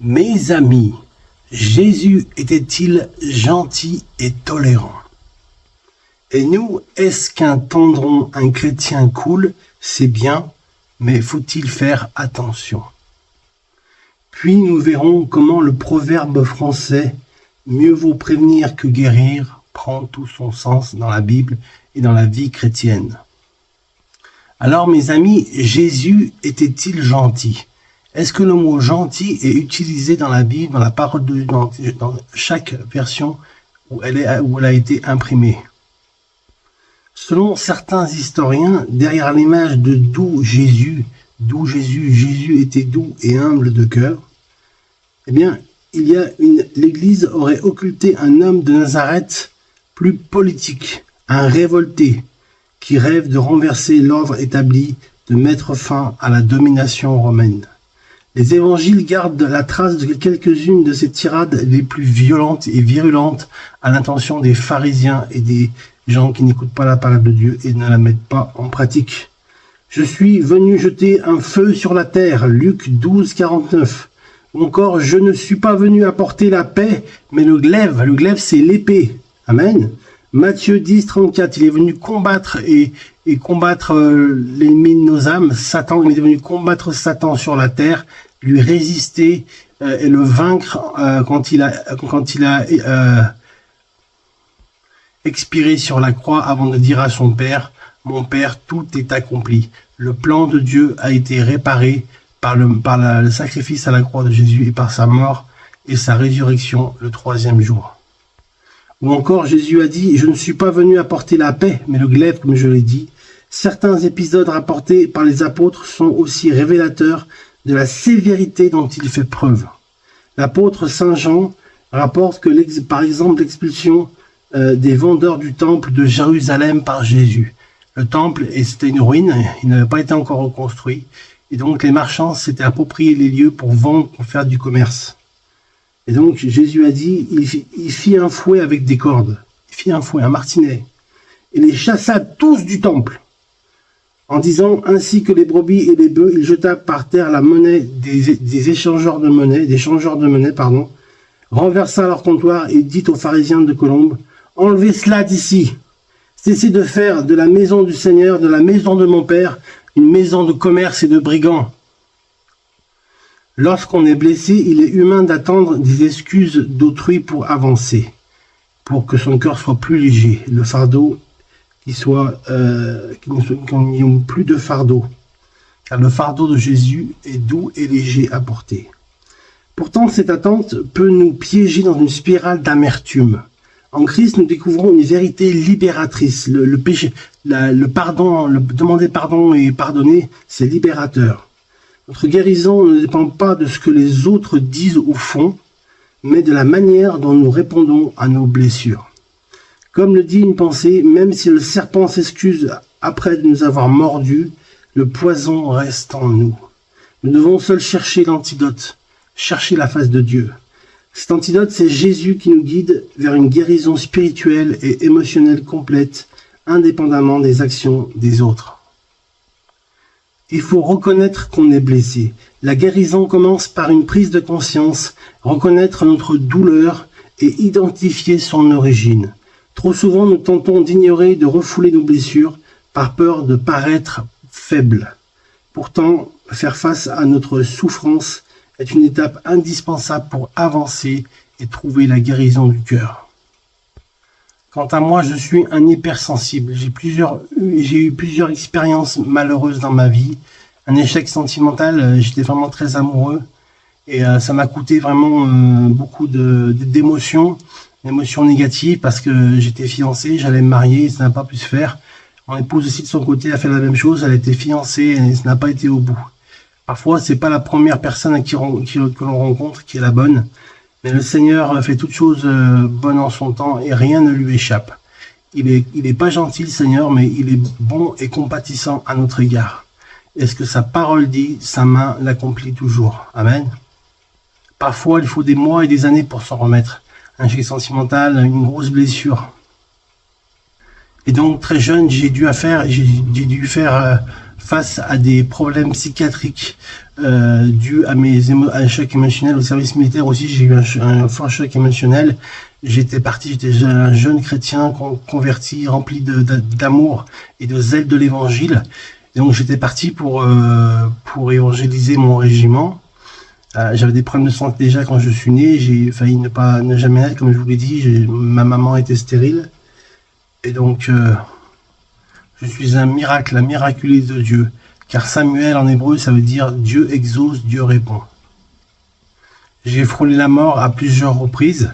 Mes amis, Jésus était-il gentil et tolérant? Et nous, est-ce qu'entendrons un chrétien cool, c'est bien, mais faut-il faire attention? Puis nous verrons comment le proverbe français « mieux vaut prévenir que guérir » prend tout son sens dans la Bible et dans la vie chrétienne. Alors mes amis, Jésus était-il gentil? Est-ce que le mot gentil est utilisé dans la Bible, dans la parole de Dieu, dans chaque version où elle a été imprimée? Selon certains historiens, derrière l'image de Jésus était doux et humble de cœur, eh bien, l'Église aurait occulté un homme de Nazareth plus politique, un révolté, qui rêve de renverser l'ordre établi, de mettre fin à la domination romaine. Les évangiles gardent la trace de quelques-unes de ces tirades les plus violentes et virulentes à l'intention des pharisiens et des gens qui n'écoutent pas la parole de Dieu et ne la mettent pas en pratique. Je suis venu jeter un feu sur la terre, Luc 12, 49. Ou encore, je ne suis pas venu apporter la paix, mais le glaive. Le glaive, c'est l'épée. Amen. Matthieu 10, 34. Il est venu combattre et combattre l'ennemi de nos âmes, Satan. Il est venu combattre Satan sur la terre, lui résister et le vaincre quand il a expiré sur la croix avant de dire à son Père, « Mon Père, tout est accompli. » Le plan de Dieu a été réparé par le sacrifice à la croix de Jésus et par sa mort et sa résurrection le 3e jour. Ou encore, Jésus a dit, « Je ne suis pas venu apporter la paix, mais le glaive, comme je l'ai dit. » Certains épisodes rapportés par les apôtres sont aussi révélateurs de la sévérité dont il fait preuve. L'apôtre Saint Jean rapporte que, par exemple, l'expulsion des vendeurs du temple de Jérusalem par Jésus. Le temple, c'était une ruine, il n'avait pas été encore reconstruit, et donc les marchands s'étaient appropriés les lieux pour vendre, pour faire du commerce. Et donc Jésus a dit, il fit un fouet avec des cordes, il fit un fouet, un martinet, et les chassa tous du temple. En disant, ainsi que les brebis et les bœufs, il jeta par terre la monnaie des changeurs de monnaie, renversa leur comptoir et dit aux pharisiens de Colombe, « Enlevez cela d'ici, cessez de faire de la maison du Seigneur, de la maison de mon Père, une maison de commerce et de brigands. » Lorsqu'on est blessé, il est humain d'attendre des excuses d'autrui pour avancer, pour que son cœur soit plus léger, le fardeau qu'on n'y ait plus de fardeau, car le fardeau de Jésus est doux et léger à porter. Pourtant, cette attente peut nous piéger dans une spirale d'amertume. En Christ, nous découvrons une vérité libératrice. Le péché, le pardon, le demander pardon et pardonner, c'est libérateur. Notre guérison ne dépend pas de ce que les autres disent ou font, mais de la manière dont nous répondons à nos blessures. Comme le dit une pensée, même si le serpent s'excuse après de nous avoir mordus, le poison reste en nous. Nous devons seuls chercher l'antidote, chercher la face de Dieu. Cet antidote, c'est Jésus qui nous guide vers une guérison spirituelle et émotionnelle complète, indépendamment des actions des autres. Il faut reconnaître qu'on est blessé. La guérison commence par une prise de conscience, reconnaître notre douleur et identifier son origine. Trop souvent, nous tentons d'ignorer, de refouler nos blessures par peur de paraître faibles. Pourtant, faire face à notre souffrance est une étape indispensable pour avancer et trouver la guérison du cœur. Quant à moi, je suis un hypersensible. J'ai eu plusieurs expériences malheureuses dans ma vie. Un échec sentimental, j'étais vraiment très amoureux et ça m'a coûté vraiment beaucoup d'émotions. Émotions négatives parce que j'étais fiancé, j'allais me marier, ça n'a pas pu se faire. Mon épouse aussi de son côté a fait la même chose, elle a été fiancée et ça n'a pas été au bout. Parfois, c'est pas la première personne que l'on rencontre qui est la bonne, mais le Seigneur fait toutes choses bonnes en son temps et rien ne lui échappe. Il est pas gentil le Seigneur, mais il est bon et compatissant à notre égard. Et ce que sa parole dit, sa main l'accomplit toujours. Amen. Parfois, il faut des mois et des années pour s'en remettre. Un échec sentimental, une grosse blessure. Et donc, très jeune, j'ai dû faire face à des problèmes psychiatriques dû à mes un choc émotionnel au service militaire aussi. J'ai eu un fort choc émotionnel. J'étais un jeune chrétien converti, rempli d'amour et de zèle de l'évangile. Et donc j'étais parti pour évangéliser mon régiment. J'avais des problèmes de santé déjà quand je suis né. J'ai failli ne jamais naître, comme je vous l'ai dit. Ma maman était stérile. Et donc, je suis un miracle, un miraculé de Dieu. Car Samuel en hébreu, ça veut dire Dieu exauce, Dieu répond. J'ai frôlé la mort à plusieurs reprises.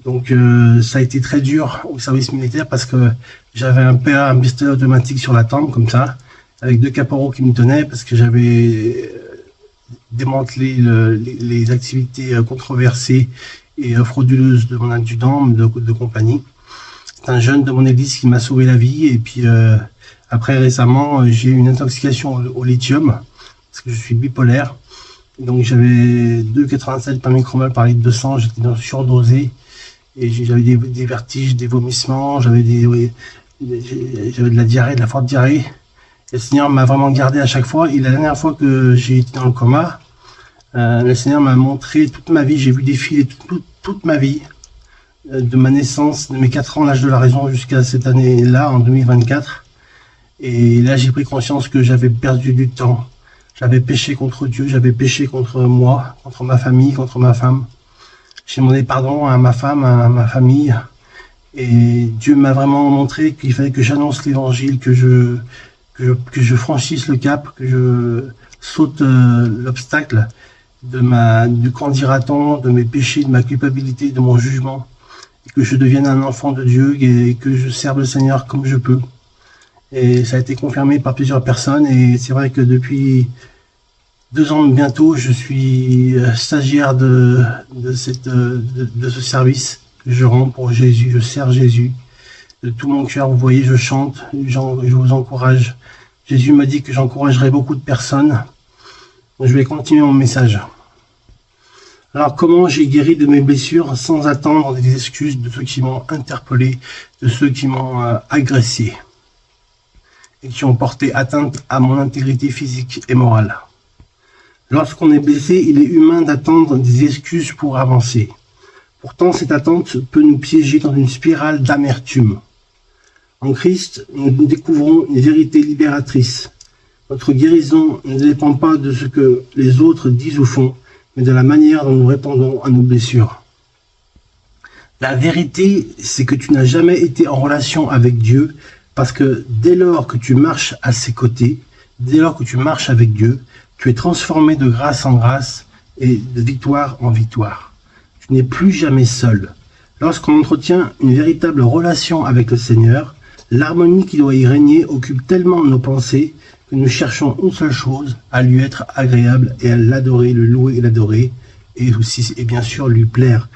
Donc, ça a été très dur au service militaire parce que j'avais un pistolet automatique sur la tempe, comme ça, avec 2 caporaux qui me tenaient parce que j'avais démantelé les activités controversées et frauduleuses de mon adjudant de compagnie. C'est un jeune de mon église qui m'a sauvé la vie. Et puis après récemment, j'ai eu une intoxication au lithium parce que je suis bipolaire. Donc j'avais 2,87 par micromole par litre de sang. J'étais surdosé et j'avais des vertiges, des vomissements, j'avais de la diarrhée, de la forte diarrhée. Et le Seigneur m'a vraiment gardé à chaque fois. Et la dernière fois que j'ai été dans le coma, le Seigneur m'a montré toute ma vie. J'ai vu défiler toute ma vie, de ma naissance, de mes 4 ans, l'âge de la raison, jusqu'à cette année-là, en 2024. Et là, j'ai pris conscience que j'avais perdu du temps. J'avais péché contre Dieu, j'avais péché contre moi, contre ma famille, contre ma femme. J'ai demandé pardon à ma femme, à ma famille. Et Dieu m'a vraiment montré qu'il fallait que j'annonce l'évangile, que je franchisse le cap, que je saute l'obstacle du qu'en dira-t-on, de mes péchés, de ma culpabilité, de mon jugement, et que je devienne un enfant de Dieu et que je serve le Seigneur comme je peux. Et ça a été confirmé par plusieurs personnes, et c'est vrai que depuis 2 ans bientôt, je suis stagiaire de ce service que je rends pour Jésus. Je sers Jésus de tout mon cœur. Vous voyez, je chante, je vous encourage. Jésus m'a dit que j'encouragerais beaucoup de personnes. Je vais continuer mon message. Alors, comment j'ai guéri de mes blessures sans attendre des excuses de ceux qui m'ont interpellé, de ceux qui m'ont agressé et qui ont porté atteinte à mon intégrité physique et morale. Lorsqu'on est blessé, il est humain d'attendre des excuses pour avancer. Pourtant, cette attente peut nous piéger dans une spirale d'amertume. En Christ, nous découvrons une vérité libératrice. Notre guérison ne dépend pas de ce que les autres disent ou font, mais de la manière dont nous répondons à nos blessures. La vérité, c'est que tu n'as jamais été en relation avec Dieu, parce que dès lors que tu marches à ses côtés, dès lors que tu marches avec Dieu, tu es transformé de grâce en grâce et de victoire en victoire. Tu n'es plus jamais seul. Lorsqu'on entretient une véritable relation avec le Seigneur, l'harmonie qui doit y régner occupe tellement nos pensées que nous cherchons une seule chose, à lui être agréable et à l'adorer, le louer et l'adorer, et aussi, et bien sûr, lui plaire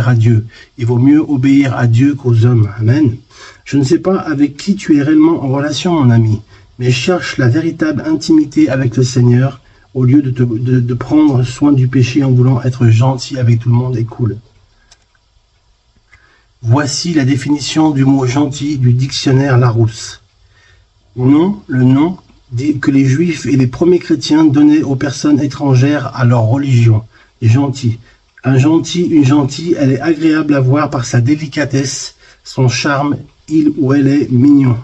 à Dieu. Il vaut mieux obéir à Dieu qu'aux hommes. Amen. Je ne sais pas avec qui tu es réellement en relation, mon ami, mais cherche la véritable intimité avec le Seigneur au lieu de prendre soin du péché en voulant être gentil avec tout le monde et cool. Voici la définition du mot gentil du dictionnaire Larousse. Le nom que les Juifs et les premiers chrétiens donnaient aux personnes étrangères à leur religion. Gentil. Un gentil, une gentille, elle est agréable à voir par sa délicatesse, son charme, il ou elle est mignon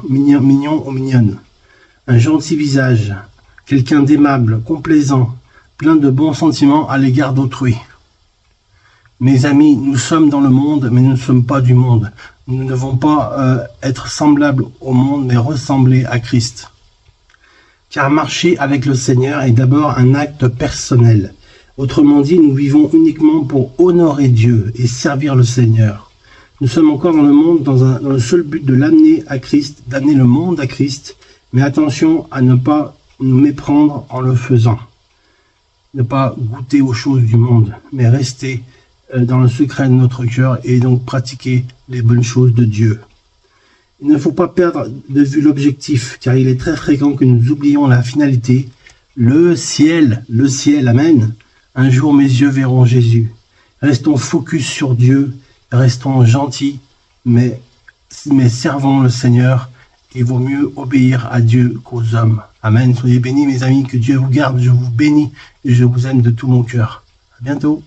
ou mignonne. Un gentil visage, quelqu'un d'aimable, complaisant, plein de bons sentiments à l'égard d'autrui. Mes amis, nous sommes dans le monde, mais nous ne sommes pas du monde. Nous ne devons pas être semblables au monde, mais ressembler à Christ. Car marcher avec le Seigneur est d'abord un acte personnel. Autrement dit, nous vivons uniquement pour honorer Dieu et servir le Seigneur. Nous sommes encore dans le monde dans le seul but de l'amener à Christ, d'amener le monde à Christ, mais attention à ne pas nous méprendre en le faisant. Ne pas goûter aux choses du monde, mais rester dans le secret de notre cœur et donc pratiquer les bonnes choses de Dieu. Il ne faut pas perdre de vue l'objectif, car il est très fréquent que nous oublions la finalité, le ciel, amen. Un jour mes yeux verront Jésus. Restons focus sur Dieu, restons gentils, mais servons le Seigneur. Il vaut mieux obéir à Dieu qu'aux hommes. Amen. Soyez bénis mes amis, que Dieu vous garde, je vous bénis et je vous aime de tout mon cœur. À bientôt.